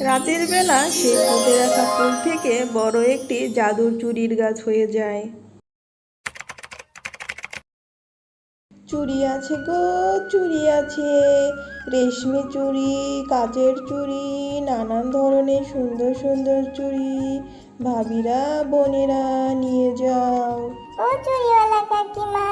রাতের বেলা সেই পুঁতে রাখা ফুল থেকে বড় একটি জাদুর চুড়ির গাছ হয়ে যায়। চুড়ি আছে গো, চুড়ি আছে, রেশমি চুড়ি, কাচের চুড়ি, নানান ধরনের সুন্দর সুন্দর চুড়ি। ভাবিরা, বোনেরা, নিয়ে যাও। ও চুড়িওয়ালা কাকিমা,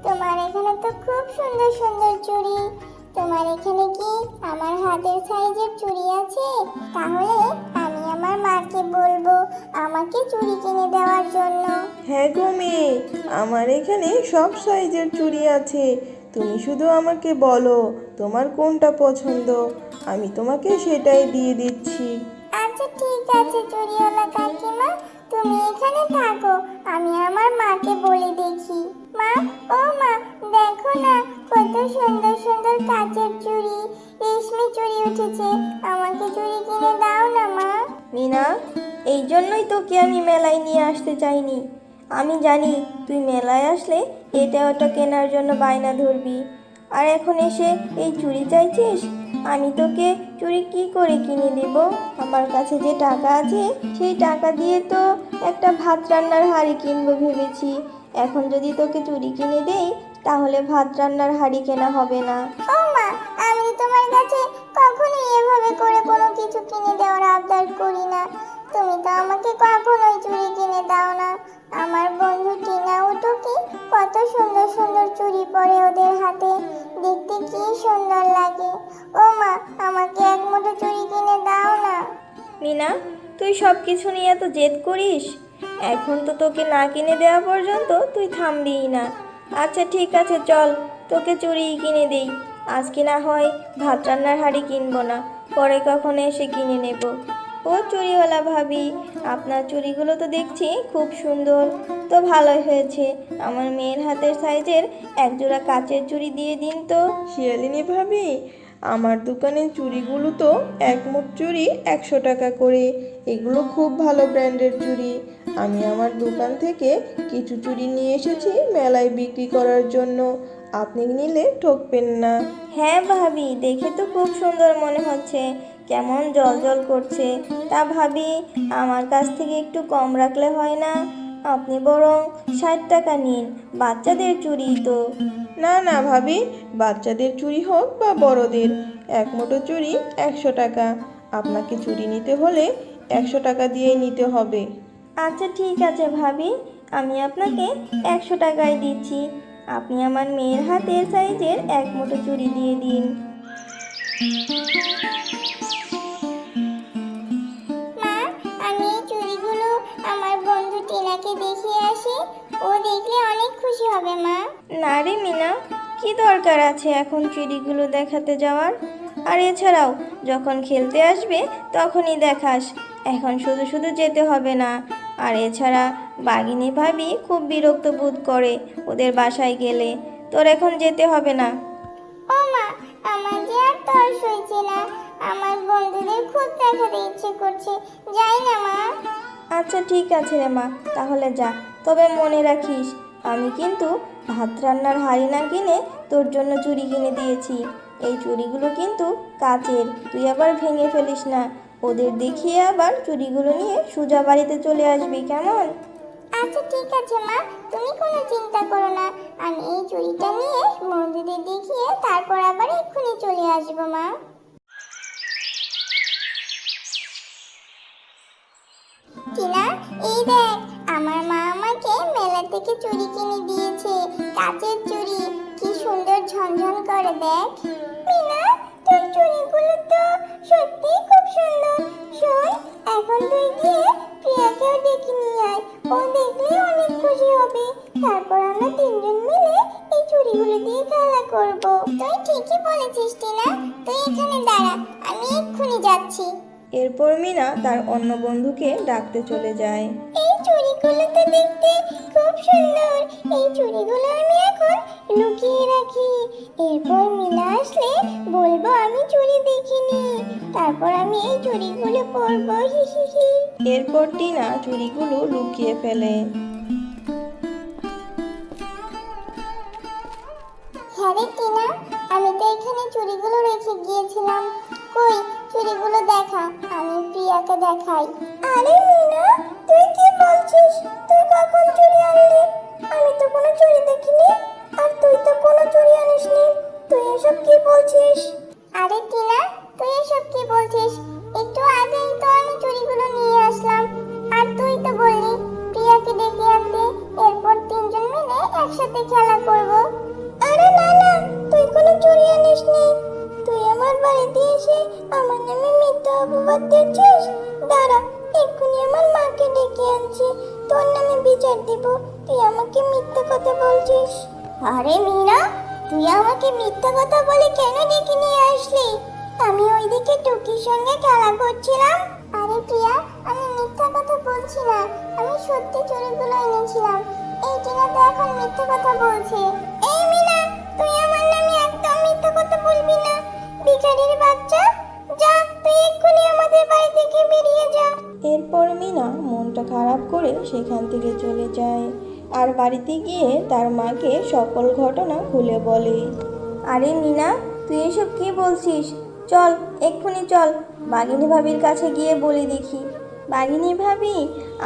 তোমার এখানে তো খুব সুন্দর সুন্দর চুড়ি। তোমার এখানে কি আমার হাতের সাইজের চুড়ি আছে? তাহলে আমি আমার মাকে বলবো আমাকে চুড়ি কিনে দেওয়ার জন্য। হ্যাঁ গো মেয়ে, আমার এখানে সব সাইজের চুড়ি আছে। তুমি শুধু আমাকে বলো তোমার কোনটা পছন্দ, আমি তোমাকে সেটাই দিয়ে দিচ্ছি। আচ্ছা ঠিক আছে চুড়িওয়ালা কাকিমা, তুমি এখানে থাকো, আমি আমার মাকে বলে দেখি। মা, ও মা, দেখো না কত সুন্দর সুন্দর কাচের চুড়ি, রেশমি চুড়ি উঠেছে। আমাকে চুড়ি কিনে দাও না মা। মিনা, এই জন্যই তোকে আমি মেলায় নিয়ে আসতে চাইনি। আমি জানি তুই মেলায় আসলে এটা ওটা কেনার জন্য বায়না ধরবি, আর এখন এসে এই চুড়ি চাইছিস। আমি তোকে চুড়ি কি করে কিনে দেব? আমার কাছে যে টাকা আছে সেই টাকা দিয়ে তো একটা ভাত রান্নার হাঁড়ি কিনবো ভেবেছি। এখন যদি তোকে চুড়ি কিনে দেই তাহলে ভাত রান্নার হাঁড়ি কেনা হবে না। ও মা, আমি তোমার কাছে কখনোই এভাবে করে কোনো কিছু কিনে দেওয়ার আবদার করি না। তুমি তো আমাকে কখনোই চুড়ি কিনে দাও না। আমার বন্ধু টিনা ও টুকি কত সুন্দর সুন্দর চুড়ি পরে ওদের হাতে, দেখতে কি সুন্দর লাগে। ও মা, আমাকে এক মুঠো চুড়ি কিনে দাও না। মিনা, তুই সব কিছু নিয়ে এত জেদ করিস? এখন তো তোকে না কিনে দেওয়া পর্যন্ত তুই থামবিই না। আচ্ছা ঠিক আছে, চল তোকে চুড়ি কিনে দেই। আজকে না হয় ভাত রান্নার হাঁড়ি কিনবো না, পরে কখনো এসে কিনে নেব। ও চুড়িওয়ালা ভাবি, আপনার চুড়িগুলো তো দেখছি খুব সুন্দর। তো ভালোই হয়েছে, আমার মেয়ের হাতের সাইজের একজোড়া কাচের চুড়ি দিয়ে দিন তো। শিয়ালিনী ভাবি, আমার দোকানের চুড়িগুলো তো এক মুঠ চুড়ি 100 টাকা করে। এগুলো খুব ভালো ব্র্যান্ডের চুড়ি। আমি আমার দোকান থেকে কিছু চুড়ি নিয়ে এসেছি মেলায় বিক্রি করার জন্য। আপনি নিলে ঠকবেন না। হ্যাঁ ভাবি, দেখে তো খুব সুন্দর মনে হচ্ছে, কেমন জল জল করছে। তা ভাবি, আমার কাছ থেকে একটু কম রাখলে হয় না? আপনি বরং 60 টাকা নিন, বাচ্চাদের চুড়ি তো। না না ভাবি, বাচ্চাদের চুড়ি হোক বা বড়দের, এক মুঠো চুড়ি 100 টাকা। আপনাকে চুড়ি নিতে হলে 100 টাকা দিয়েই নিতে হবে। আচ্ছা ঠিক আছে ভাবি, আমি আপনাকে 100 টাকায় দিচ্ছি। আপনি আমার মেয়ের হাতের সাইজের এক মুঠো চুড়ি দিয়ে দিন। মা, আমি এই চুড়িগুলো আমার বন্ধু টিনাকে দেখিয়ে আসি, ও দেখলে অনেক খুশি হবে মা। না রে মিনা, কি দরকার আছে এখন চুড়িগুলো দেখাতে যাওয়ার? আর এছাড়াও যখন খেলতে আসবে তখনই দেখাস, এখন শুধু শুধু যেতে হবে না। আর এছাড়া বাঘিনী ভাবি খুব বিরক্ত বোধ করে ওদের বাসায় গেলে, তোর এখন যেতে হবে না। ও মা, আমার যে আর তর সইছে না, আমার বন্ধুদের খুব দেখাতে ইচ্ছে করছে, যাই না মা। আচ্ছা ঠিক আছে রে মা, তাহলে যা। তবে মনে রাখিস, আমি কিন্তু ভাত রান্নার হাঁড়ি না কিনে তোর জন্য চুড়ি কিনে দিয়েছি। এই চুড়িগুলো কিন্তু কাচের, তুই আবার ভেঙে ফেলিস না। ওদের দেখিয়ে আবার চুড়িগুলো নিয়ে সোজা বাড়িতে চলে আসবি, কেমন? আচ্ছা ঠিক আছে মা, তুমি কোনো চিন্তা করো না। আমি এই চুড়িটা নিয়ে বন্ধুদের দেখিয়ে তারপর আবার এক্ষুনি চলে আসবো মা। টিনা, এই দেখ, আমার মা আমাকে মেলা থেকে চুড়ি কিনে দিয়েছে, কাচের চুড়ি, কি সুন্দর ঝনঝন করে দেখ। মিনা, তোর চুড়িগুলো তো সত্যিই খুব সুন্দর। শোন, এখন তুই গিয়ে প্রিয়াকেও ডেকে নিয়ে আয়, ও দেখলে অনেক খুশি হবে। তারপর আমরা তিনজন মিলে এই চুড়িগুলো দিয়ে খেলা করব। তুই ঠিকই বলেছিস টিনা, তুই এখানে দাঁড়া, আমি এক্ষুনি যাচ্ছি। এরপর মিনা তার অন্য বন্ধুকে ডাকতে চলে যায়। এই চুড়িগুলো তো দেখতে খুব সুন্দর, এই চুড়িগুলো আমি এখন লুকিয়ে রাখি। এরপর মিনা আসলে বলবো আমি চুড়ি দেখিনি, তারপর আমি এই চুড়িগুলো পরবো, হি হি হি। এরপর টিনা চুড়িগুলো লুকিয়ে ফেলে। হ্যাঁ রে টিনা, আমি তো এখানে চুড়িগুলো রেখে গিয়েছিলাম। কই, চুড়িগুলো দেখা, আমি প্রিয়াকে দেখাই। আরে মিনা, তুই কি বলছিস? তুই কখন চুড়ি আনলি? আমি তো কোনো চুড়ি দেখিনি, আর তুই তো কোনো চুড়ি আনিসনি। তুই এসব কি বলছিস? আরে টিনা, তুই এসব কি বলছিস? একটু আগেই তো আমি চুড়িগুলো নিয়ে আসলাম, আর তুই তো বললি প্রিয়াকে ডেকে আনতে, এরপর তিনজন মিলে একসাথে খেলা করব। আরে না না, তুই কোনো চুড়ি আনিসনি। তুই আমার বাড়িতে এসে আমার নামে মিথ্যা অপবাদ দিচ্ছিস। দাঁড়া, এক্ষুনি আমার মাকে ডেকে আনছি, তোর নামে বিচার দিব। তুই আমাকে মিথ্যা কথা বলছিস। আরে মীরা, তুই আমাকে মিথ্যা কথা বলে কেন ডেকে নিয়ে আসলি? আমি ওইদিকে টুকির সঙ্গে খেলা করছিলাম। আরে প্রিয়া, আমি মিথ্যা কথা বলছি না, আমি সত্যি চুড়িগুলো এনেছিলাম। এই টিনা তো এখন মিথ্যা কথা বলছে। এই মীরা, তুই আমার নামে একদম মিথ্যা কথা বলবি না। ভিখারির বাচ্চা, যা তুই এক্ষুনি আমাদের বাড়ি থেকে বেরিয়ে যা। এরপর মিনা মনটা খারাপ করে সেখান থেকে চলে যায় আর বাড়িতে গিয়ে তার মাকে সকল ঘটনা খুলে বলে। আরে মিনা, তুই এসব কি বলছিস? চল, এক্ষুনি চল, বাঘিনী ভাবির কাছে গিয়ে বলি দেখি। বাঘিনী ভাবি,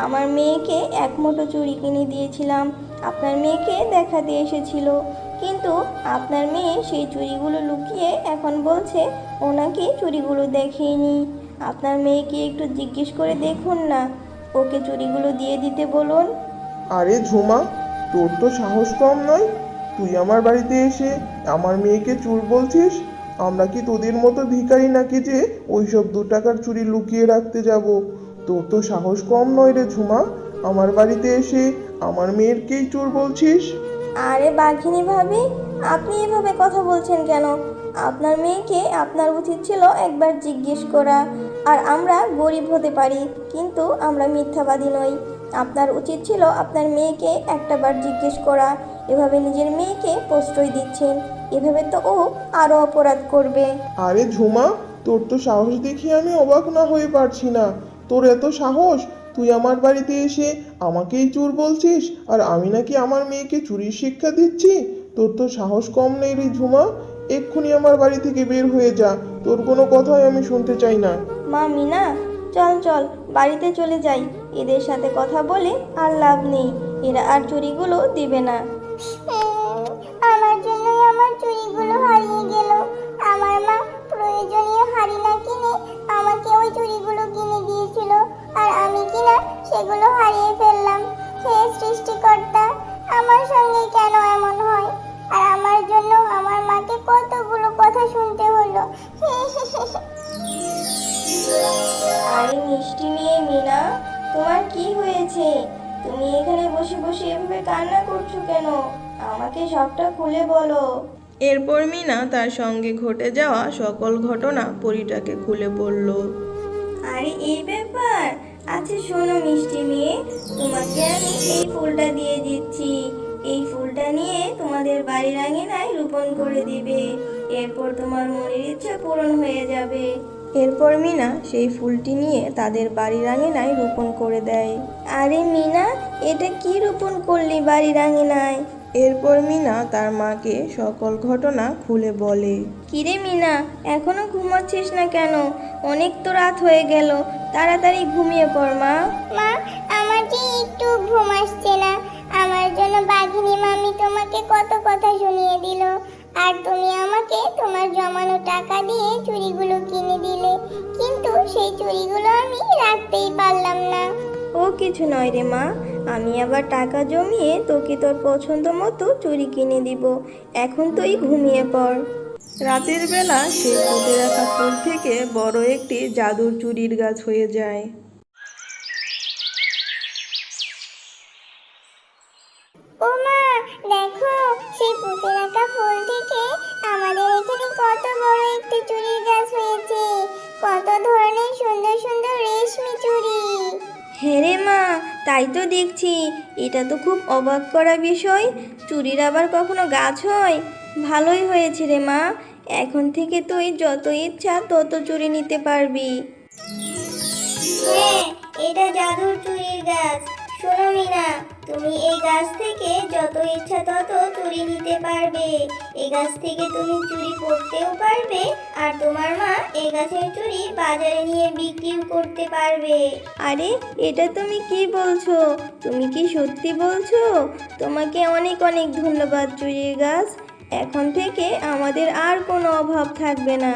আমার মেয়েকে এক মুঠো চুড়ি কিনে দিয়েছিলাম, আপনার মেয়েকে দেখাতে এসেছিল, কিন্তু আপনার মেয়ে সেই চুড়িগুলো লুকিয়ে এখন বলছে ও নাকি চুড়িগুলো দেখেনি। আপনার মেয়েকে একটু জিজ্ঞেস করে দেখুন না, ওকে চুড়িগুলো দিয়ে দিতে বলুন। আরে ঝুমা, তোর তো সাহস কম নয়। তুই আমার বাড়িতে এসে আমার মেয়েকে চোর বলছিস? আমরা কি তোদের মতো ভিখারি নাকি যে ওইসব 2 টাকার চুড়ি লুকিয়ে রাখতে যাব? তোর তো সাহস কম নয় রে ঝুমা, আমার বাড়িতে এসে আমার মেয়েরকেই চোর বলছিস? আরে বাঘিনী ভাবি, আপনি এভাবে কথা বলছেন কেন? আপনার মেয়েকে আপনার উচিত ছিল একবার জিজ্ঞেস করা। আর আমরা গরিব হতে পারি, কিন্তু আমরা মিথ্যাবাদী নই। আপনার উচিত ছিল আপনার মেয়েকে একটাবার জিজ্ঞেস করা। এভাবে নিজের মেয়েকে প্রশ্রয় দিচ্ছেন, এভাবে তো ও আরও অপরাধ করবে। আরে ঝুমা, তোর তো সাহস দেখি আমি অবাক না হয়ে পারছি না। তোর এত সাহস, তুই আমার বাড়িতে এসে আমাকেই চোর বলছিস, আর আমি নাকি আমার মেয়েকে চুরির শিক্ষা দিচ্ছি? তোর তো সাহস কম নেই রে ঝুমা। এক্ষুনি আমার বাড়ি থেকে বের হয়ে যা, তোর কোনো কথাই আমি শুনতে চাই না। মা মিনা, চল চল, বাড়িতে চলে যাই। এদের সাথে কথা বলে আর লাভ নেই, এরা আর চুরিগুলো দিবে না। আমার জন্যই আমার চুড়িগুলো হারিয়ে গেল। আমার মা প্রয়োজনীয় হাড়ি না কিনে আমাকে ওই চুড়িগুলো কিনে দিয়েছিল, আর আমি কিনা সেগুলো হারিয়ে ফেললাম। হে সৃষ্টিকর্তা, আমার সঙ্গে কেন এমন হয়? আর আমার জন্য আমার মাকে কতগুলো কথা শুনতে হলো। আরে মিষ্টি মেয়ে মিনা, তোমার কি হয়েছে? তুমি এখানে বসে বসে এভাবে কান্না করছো কেন? আমাকে সবটা খুলে বলো। এরপর মিনা তার সঙ্গে ঘটে যাওয়া সকল ঘটনা পরীটাকে খুলে বলল। আরে এই ব্যাপার, আচ্ছা শোনো মিষ্টি মেয়ে, তোমাকে আমি এই ফুলটা দিয়ে দিচ্ছি। এই ফুলটা নিয়ে তোমাদের বাড়ির আঙিনায় রোপণ করে দিবে, এরপর তোমার মনের ইচ্ছা পূরণ হয়ে যাবে। এরপর মিনা সেই ফুলটি নিয়ে তাদের বাড়ির আঙিনায় রোপণ করে দেয়। আরে মিনা, এটা কি রোপণ করলি বাড়ির আঙিনায়? এরপর মিনা তার মাকে সকল ঘটনা খুলে বলে। কিরে মিনা, এখনো ঘুমাচ্ছিস না কেন? অনেক তো রাত হয়ে গেল, তাড়াতাড়ি ঘুমিয়ে পড় মা। মা, আমার যে একটু ঘুম আসছে না। আমার জন্য বাঘিনী মামি তোমাকে কত কথা শুনিয়ে দিল, আর তুমি আমাকে তোমার জমানো টাকা দিয়ে চুড়িগুলো কিনে দিলে, কিন্তু সেই চুড়িগুলো আমি রাখতেই পারলাম না। ও কিছু নয় রে মা, আমি আবার টাকা জমিয়ে তোকে তোর পছন্দ মতো চুড়ি কিনে দিব। এখন তুই ঘুমিয়ে পড়। রাতের বেলা সেই পুঁতে রাখা ফুল থেকে বড় একটি জাদুর চুড়ির গাছ হয়ে যায়। ও মা, দেখো, সেই পুঁতে রাখা ফুল থেকে আমাদের এখানে কত বড় একটি চুড়ির গাছ হয়েছে। কত ধরনের সুন্দর সুন্দর রেশমি চুড়ি। হ্যাঁ রে মা, তাই তো দেখছি। এটা তো খুব অবাক করা বিষয়, চুড়ির আবার কখনো গাছ হয়? ভালোই হয়েছে রে মা, এখন থেকে তুই যত ইচ্ছা তত চুড়ি নিতে পারবি। হ্যাঁ, এটা জাদুর চুড়ির গাছ। শোনো মিনা, তুমি এই গাছ থেকে যত ইচ্ছা তত চুরি নিতে পারবে। এই গাছ থেকে তুমি চুরি করতেও পারবে, আর তোমার মা এই গাছের চুরি বাজারে নিয়ে বিক্রিও করতে পারবে। আরে এটা তুমি কি বলছো? তুমি কি সত্যি বলছো? তোমাকে অনেক অনেক ধন্যবাদ চুরির গাছ। এখন থেকে আমাদের আর কোনো অভাব থাকবে না।